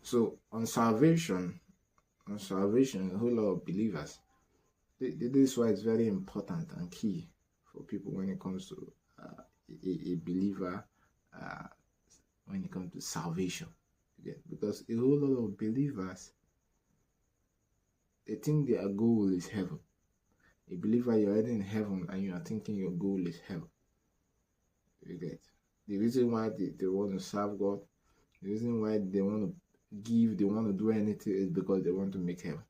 So on salvation, a whole lot of believers. This is why it's very important and key for people when it comes to a believer, uh, when it comes to salvation. Because a whole lot of believers, they think their goal is heaven. A believer, you're already in heaven and you are thinking your goal is heaven. You get the reason why they want to serve God, the reason why they want to give, they want to do anything is because they want to make heaven.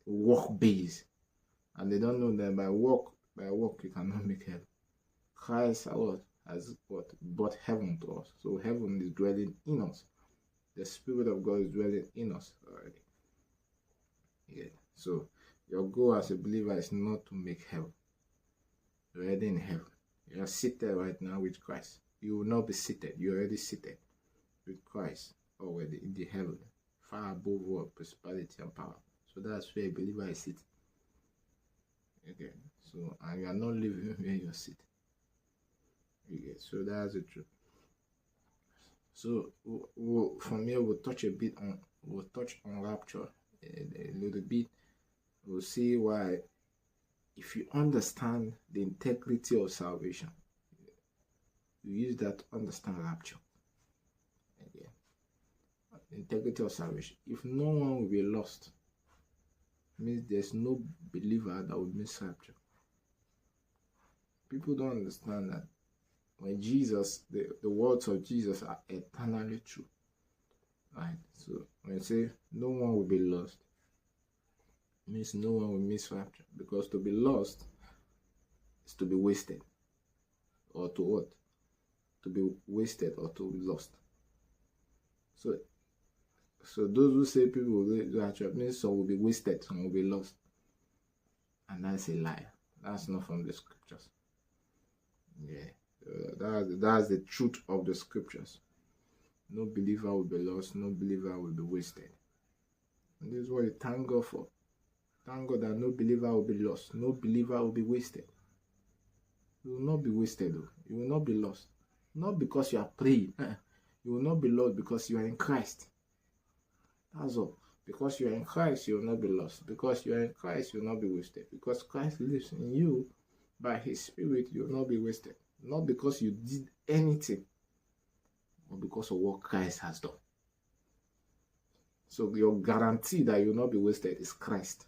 Work based. And they don't know that by work you cannot make heaven. Christ has brought heaven to us. So heaven is dwelling in us. The Spirit of God is dwelling in us already. Yeah. So your goal as a believer is not to make heaven. You're already in heaven. You are seated right now with Christ. You will not be seated. You're already seated with Christ already in the heaven, far above all principality and power. So that's where a believer is sitting. Okay. So, and you are not living where you're sitting. Okay. So that's the truth. So from here we'll touch on rapture a little bit. We'll see why, if you understand the integrity of salvation, you use that to understand rapture. Again, integrity of salvation. If no one will be lost, it means there's no believer that will miss rapture. People don't understand that when Jesus, the words of Jesus are eternally true. Right? So when you say no one will be lost, it means no one will miss rapture. Because to be lost is to be wasted. Or to what? To be wasted or to be lost. So those who say people will do rapture means some will be wasted, some will be lost. And that's a lie. That's not from the scriptures. Yeah. That's the truth of the scriptures. No believer will be lost, no believer will be wasted. And this is what you thank God for. Thank God that no believer will be lost, no believer will be wasted. You will not be wasted though. You will not be lost. Not because you are praying. You will not be lost because you are in Christ. That's all. Because you are in Christ, you will not be lost. Because you are in Christ, you will not be wasted. Because Christ lives in you, by His Spirit, you will not be wasted. Not because you did anything, but because of what Christ has done. So your guarantee that you will not be wasted is Christ.